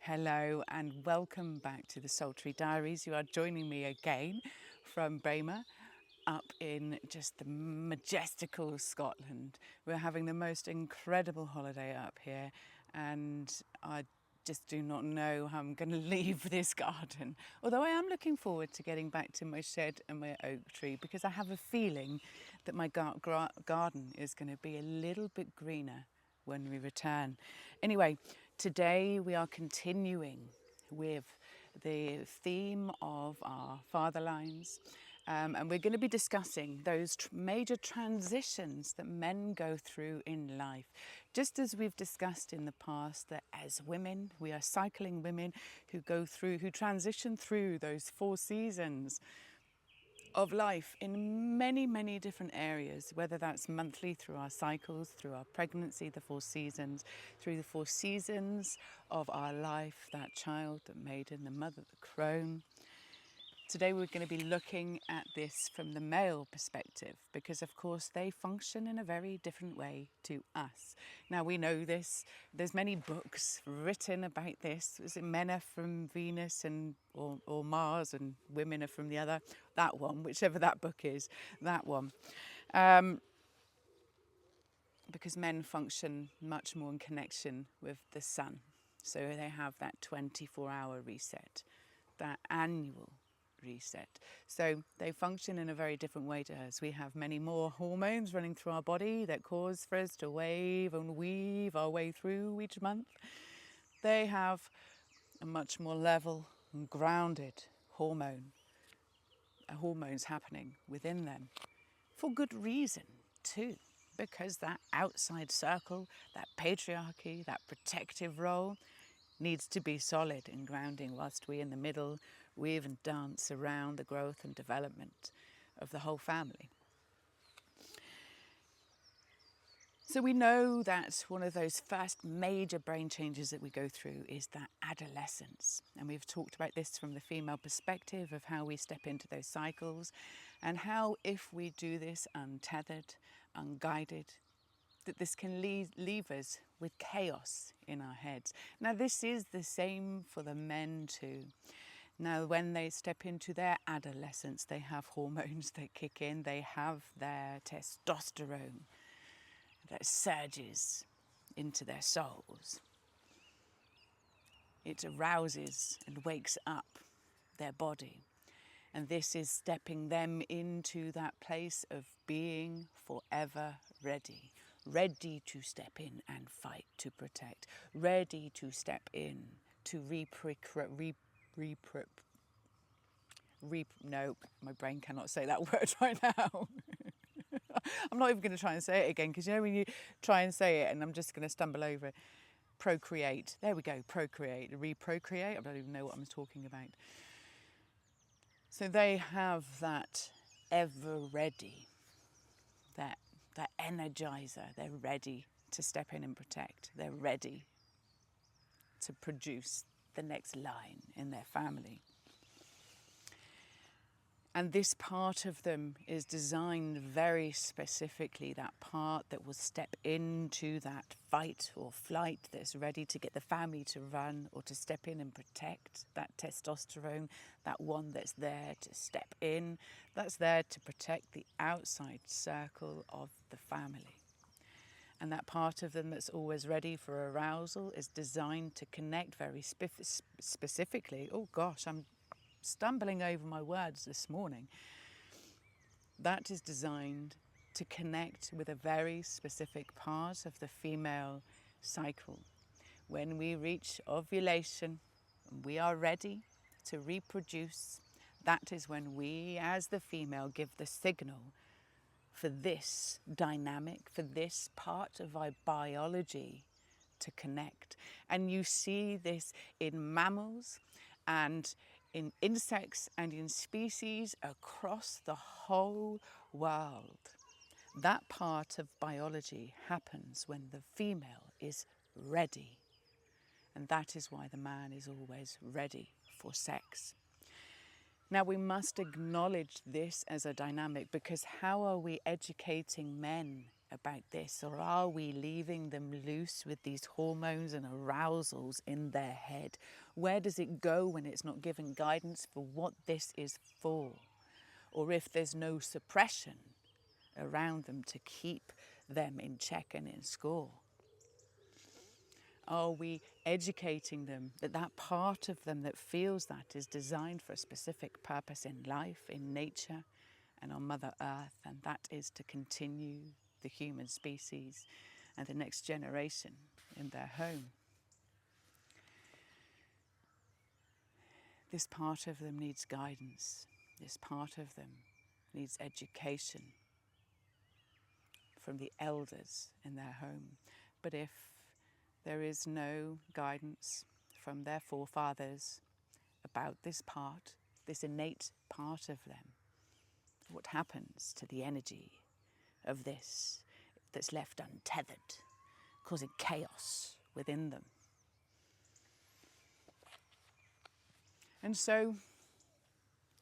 Hello and welcome back to the Sultry Diaries. You are joining me again from Braemar up in just the majestical Scotland. We're having the most incredible holiday up here and I just do not know how I'm going to leave this garden. Although I am looking forward to getting back to my shed and my oak tree because I have a feeling that my garden is going to be a little bit greener when we return. Anyway, today we are continuing with the theme of our father lines, and we're going to be discussing those major transitions that men go through in life. Just as we've discussed in the past that as women, we are cycling women who transition through those 4 seasons of life in many, many different areas, whether that's monthly through our cycles, through our pregnancy, the 4 seasons, through the 4 seasons of our life, that child, the maiden, the mother, the crone. Today we're going to be looking at this from the male perspective because of course they function in a very different way to us. Now we know this, there's many books written about this. Is it men are from Venus or Mars and women are from the other? That one, whichever that book is, that one. Because men function much more in connection with the sun. So they have that 24-hour reset, that annual reset. So they function in a very different way to us. We have many more hormones running through our body that cause for us to wave and weave our way through each month. They have a much more level and grounded hormones happening within them for good reason too, because that outside circle, that patriarchy, that protective role needs to be solid and grounding whilst we in the middle weave and dance around the growth and development of the whole family. So we know that one of those first major brain changes that we go through is that adolescence. And we've talked about this from the female perspective of how we step into those cycles and how if we do this untethered, unguided, that this can leave us with chaos in our heads. Now this is the same for the men too. Now when they step into their adolescence, they have hormones that kick in, they have their testosterone that surges into their souls. It arouses and wakes up their body. And this is stepping them into that place of being forever ready. Ready to step in and fight to protect. Ready to step in to no, my brain cannot say that word right now. I'm not even going to try and say it again because you know when you try and say it and I'm just going to stumble over it. Procreate. There we go. Procreate. Reprocreate. I don't even know what I'm talking about. So they have that ever ready, that energizer. They're ready to step in and protect. They're ready to produce the next line in their family. And this part of them is designed very specifically, that part that will step into that fight or flight that's ready to get the family to run or to step in and protect, that testosterone, that one that's there to step in, that's there to protect the outside circle of the family. And that part of them that's always ready for arousal is designed to connect very specifically. Oh gosh, I'm stumbling over my words this morning. That is designed to connect with a very specific part of the female cycle. When we reach ovulation and we are ready to reproduce, that is when we as the female give the signal for this dynamic, for this part of our biology to connect. And you see this in mammals and in insects and in species across the whole world. That part of biology happens when the female is ready. And that is why the man is always ready for sex. Now we must acknowledge this as a dynamic because how are we educating men about this, or are we leaving them loose with these hormones and arousals in their head? Where does it go when it's not given guidance for what this is for? Or if there's no suppression around them to keep them in check and in score? Are we educating them that that part of them that feels that is designed for a specific purpose in life, in nature, and on Mother Earth, and that is to continue the human species and the next generation in their home? This part of them needs guidance. This part of them needs education from the elders in their home. But if there is no guidance from their forefathers about this part, this innate part of them, what happens to the energy of this that's left untethered, causing chaos within them? And so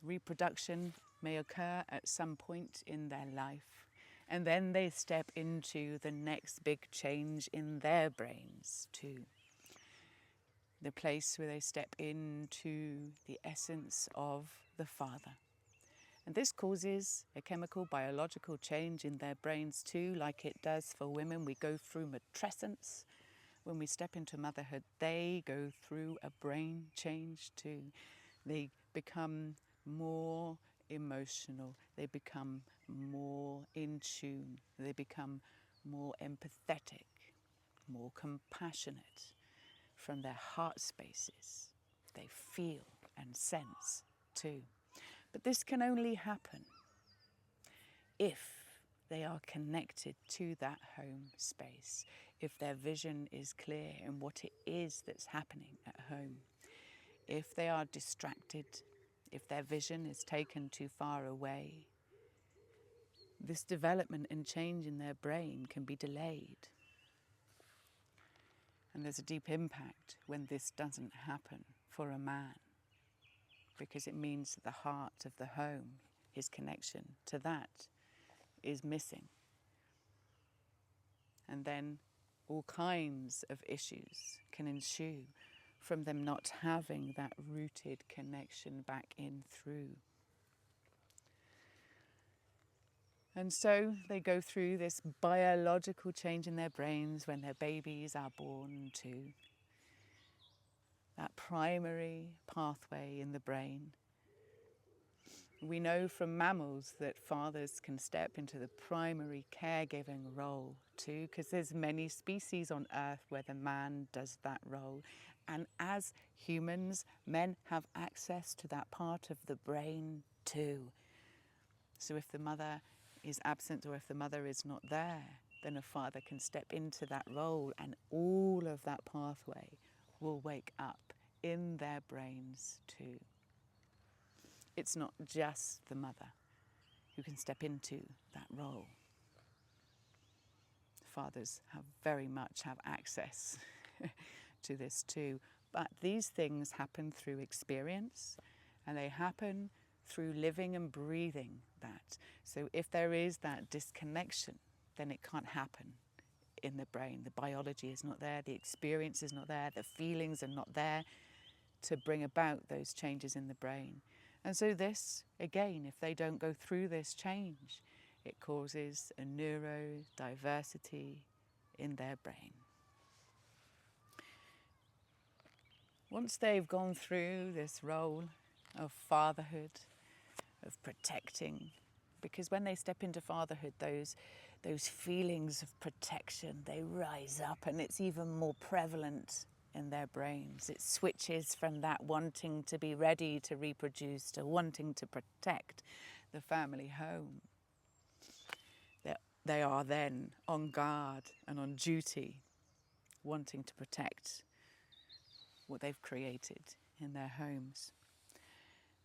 reproduction may occur at some point in their life, and then they step into the next big change in their brains too. The place where they step into the essence of the father. And this causes a chemical, biological change in their brains too, like it does for women. We go through matrescence. When we step into motherhood, they go through a brain change too. They become more emotional. They become more in tune. They become more empathetic, more compassionate from their heart spaces. They feel and sense too. But this can only happen if they are connected to that home space, if their vision is clear in what it is that's happening at home. If they are distracted, if their vision is taken too far away, this development and change in their brain can be delayed. And there's a deep impact when this doesn't happen for a man, because it means that the heart of the home, his connection to that, is missing. And then all kinds of issues can ensue from them not having that rooted connection back in through. And so they go through this biological change in their brains when their babies are born to that primary pathway in the brain. We know from mammals that fathers can step into the primary caregiving role too, because there's many species on Earth where the man does that role. And as humans, men have access to that part of the brain too. So if the mother is absent or if the mother is not there, then a father can step into that role, and all of that pathway will wake up in their brains too. It's not just the mother who can step into that role. Fathers very much have access to this too. But these things happen through experience, and they happen through living and breathing that. So if there is that disconnection, then it can't happen in the brain. The biology is not there, the experience is not there, the feelings are not there to bring about those changes in the brain. And so this, again, if they don't go through this change, it causes a neurodiversity in their brain. Once they've gone through this role of fatherhood, of protecting, because when they step into fatherhood, those feelings of protection, they rise up, and it's even more prevalent in their brains. It switches from that wanting to be ready to reproduce to wanting to protect the family home. They are then on guard and on duty, wanting to protect what they've created in their homes.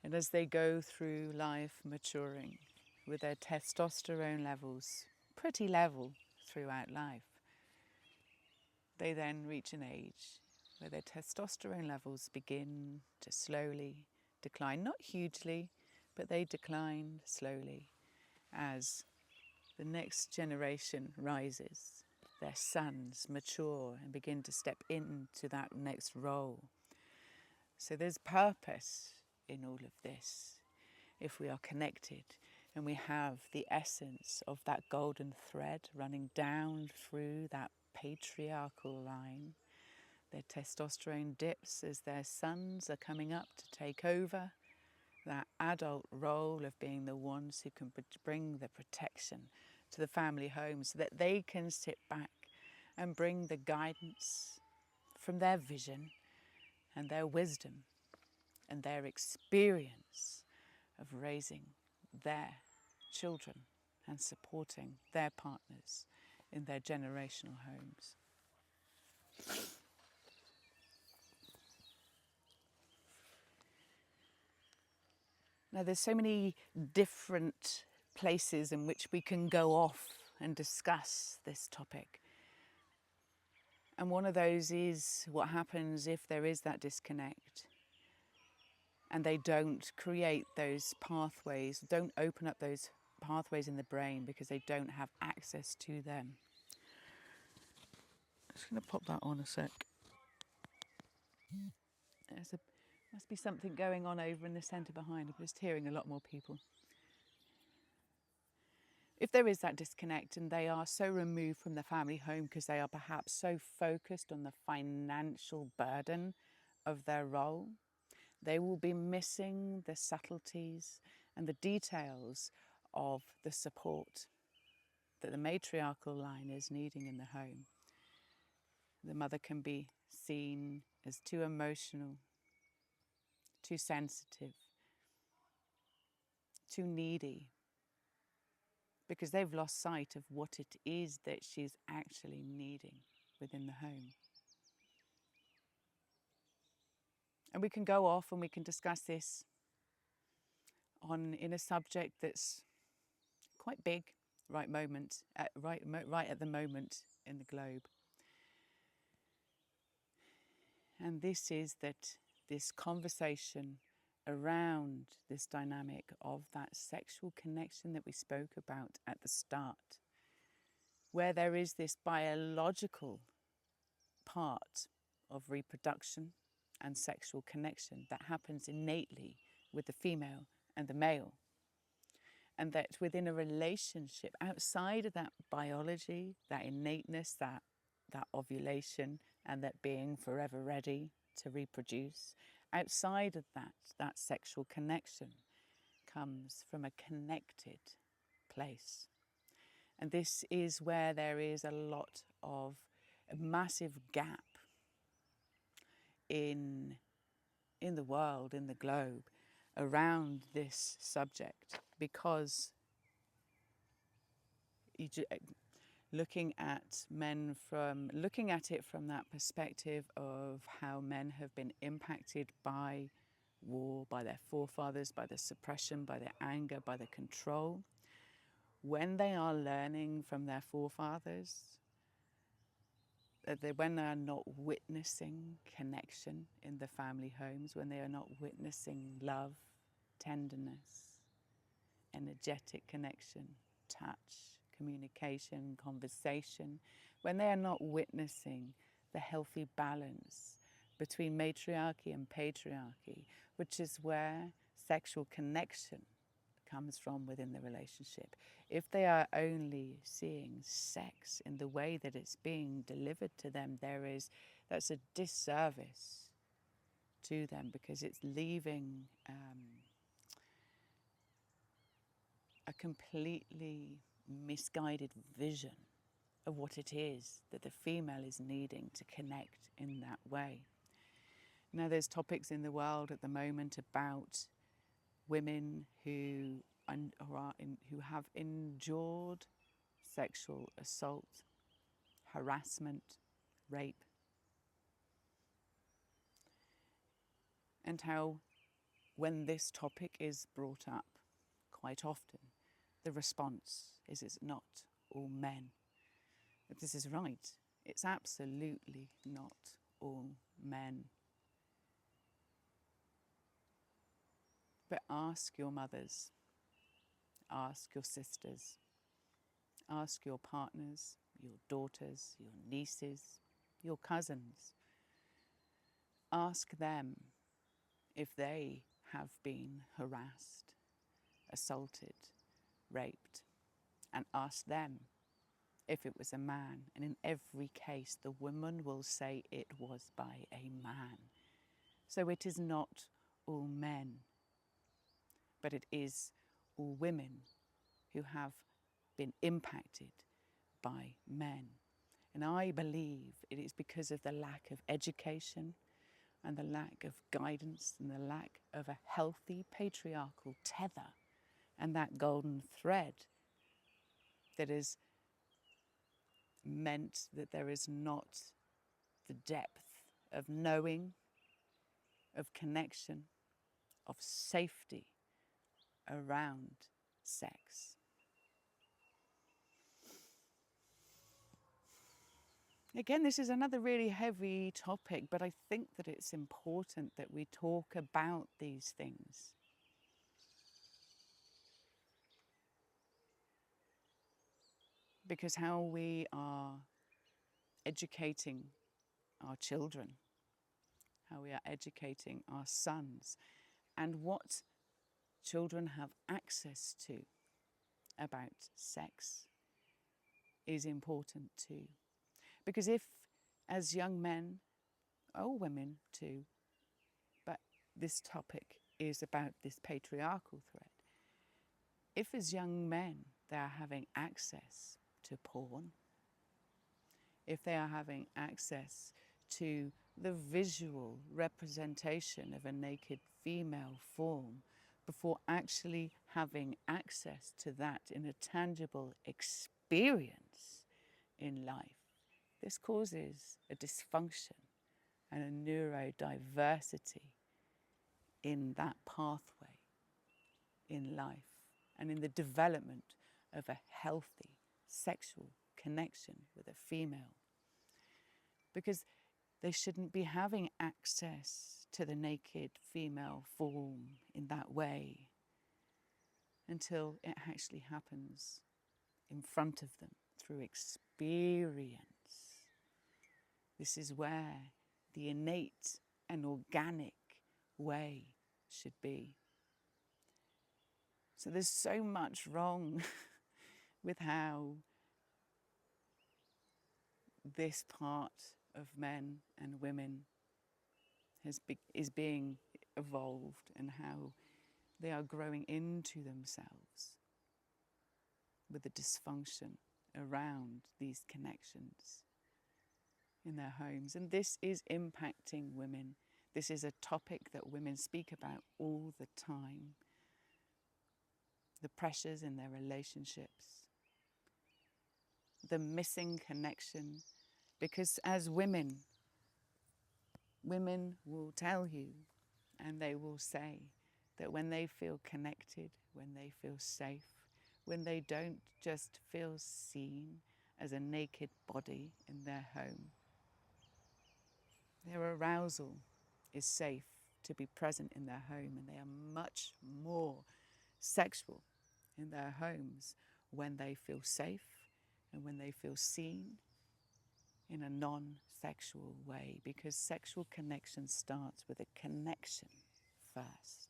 And as they go through life maturing with their testosterone levels pretty level throughout life, they then reach an age where their testosterone levels begin to slowly decline. Not hugely, but they decline slowly as the next generation rises, their sons mature and begin to step into that next role. So there's purpose in all of this if we are connected and we have the essence of that golden thread running down through that patriarchal line. Their testosterone dips as their sons are coming up to take over that adult role of being the ones who can bring the protection to the family home so that they can sit back and bring the guidance from their vision and their wisdom and their experience of raising their children and supporting their partners in their generational homes. Now, there's so many different places in which we can go off and discuss this topic. And one of those is what happens if there is that disconnect and they don't create those pathways, don't open up those pathways in the brain because they don't have access to them. I'm just going to pop that on a sec. Must be something going on over in the centre behind. I'm just hearing a lot more people. If there is that disconnect and they are so removed from the family home because they are perhaps so focused on the financial burden of their role, they will be missing the subtleties and the details of the support that the matriarchal line is needing in the home. The mother can be seen as too emotional, too sensitive, too needy, because they've lost sight of what it is that she's actually needing within the home. And we can go off and we can discuss this in a subject that's quite big right at the moment in the globe. And this is that this conversation around this dynamic of that sexual connection that we spoke about at the start, where there is this biological part of reproduction and sexual connection that happens innately with the female and the male. And that within a relationship, outside of that biology, that innateness, that ovulation, and that being forever ready to reproduce, outside of that sexual connection comes from a connected place. And this is where there is a massive gap in the world, in the globe, around this subject, because looking at it from that perspective of how men have been impacted by war, by their forefathers, by the suppression, by their anger, by the control, when they are learning from their forefathers, when they are not witnessing connection in the family homes, when they are not witnessing love, tenderness, energetic connection, touch, communication, conversation, when they are not witnessing the healthy balance between matriarchy and patriarchy, which is where sexual connection comes from within the relationship. If they are only seeing sex in the way that it's being delivered to them, that's a disservice to them, because it's leaving a completely misguided vision of what it is that the female is needing to connect in that way. Now, there's topics in the world at the moment about women who have endured sexual assault, harassment, rape, and how when this topic is brought up quite often, the response is it's not all men. But this is right. It's absolutely not all men. But ask your mothers, ask your sisters, Ask your partners, your daughters, your nieces, your cousins. Ask them if they have been harassed, assaulted, raped, and ask them if it was a man. And in every case, the woman will say it was by a man. So it is not all men, but it is all women who have been impacted by men. And I believe it is because of the lack of education and the lack of guidance and the lack of a healthy patriarchal tether and that golden thread that has meant that there is not the depth of knowing, of connection, of safety around sex. Again, this is another really heavy topic, but I think that it's important that we talk about these things. Because how we are educating our children, how we are educating our sons, and what children have access to about sex is important too. Because if, as young men, or women too, but this topic is about this patriarchal thread, if as young men they are having access to porn, if they are having access to the visual representation of a naked female form, before actually having access to that in a tangible experience in life, this causes a dysfunction and a neurodiversity in that pathway in life and in the development of a healthy sexual connection with a female. Because they shouldn't be having access to the naked female form in that way until it actually happens in front of them through experience. This is where the innate and organic way should be. So there's so much wrong with how this part of men and women is being evolved, and how they are growing into themselves with the dysfunction around these connections in their homes. And this is impacting women. This is a topic that women speak about all the time. The pressures in their relationships, the missing connection, because as women will tell you, and they will say that when they feel connected, when they feel safe, when they don't just feel seen as a naked body in their home, their arousal is safe to be present in their home, and they are much more sexual in their homes when they feel safe and when they feel seen in a non-sexual way, because sexual connection starts with a connection first,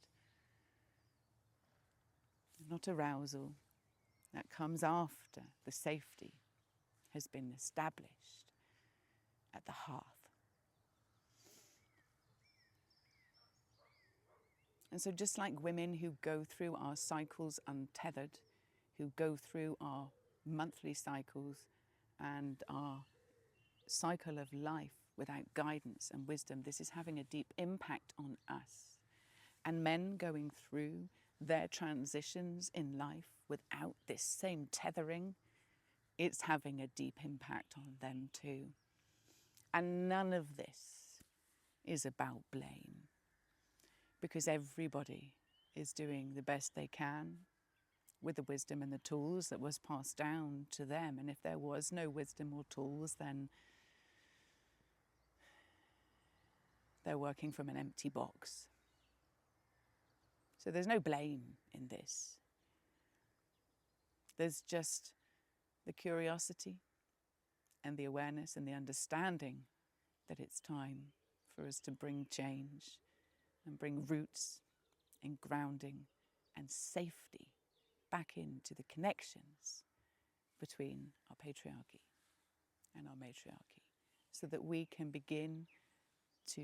not arousal. That comes after the safety has been established at the hearth. And so just like women who go through our cycles untethered, who go through our monthly cycles and our cycle of life without guidance and wisdom, this is having a deep impact on us. And men going through their transitions in life without this same tethering, it's having a deep impact on them too. And none of this is about blame, because everybody is doing the best they can with the wisdom and the tools that was passed down to them. And if there was no wisdom or tools, then they're working from an empty box. So there's no blame in this. There's just the curiosity and the awareness and the understanding that it's time for us to bring change and bring roots and grounding and safety back into the connections between our patriarchy and our matriarchy, so that we can begin to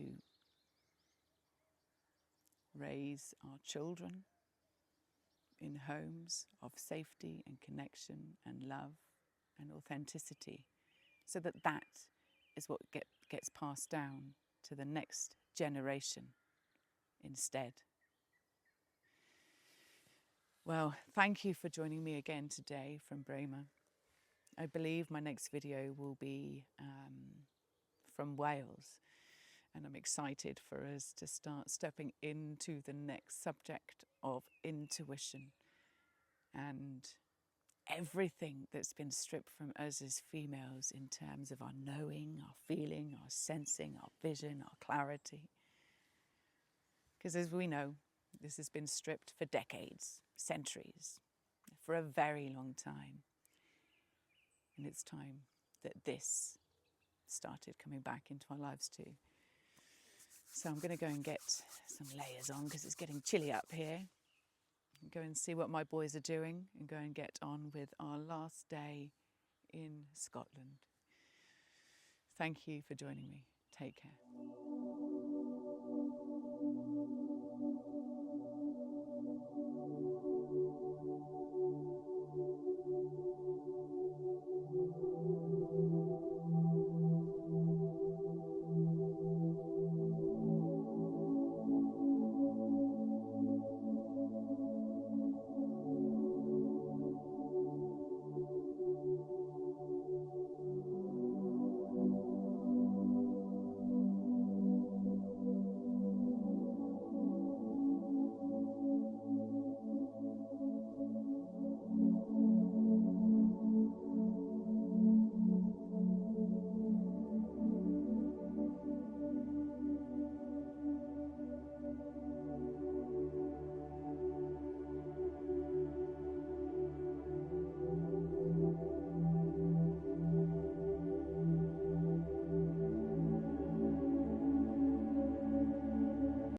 raise our children in homes of safety and connection and love and authenticity, so that that is what gets passed down to the next generation instead. Well, thank you for joining me again today from Braemar. I believe my next video will be from Wales, and I'm excited for us to start stepping into the next subject of intuition and everything that's been stripped from us as females in terms of our knowing, our feeling, our sensing, our vision, our clarity. Because as we know, this has been stripped for decades, centuries, for a very long time. And it's time that this started coming back into our lives too. So I'm going to go and get some layers on because it's getting chilly up here. Go and see what my boys are doing and go and get on with our last day in Scotland. Thank you for joining me. Take care.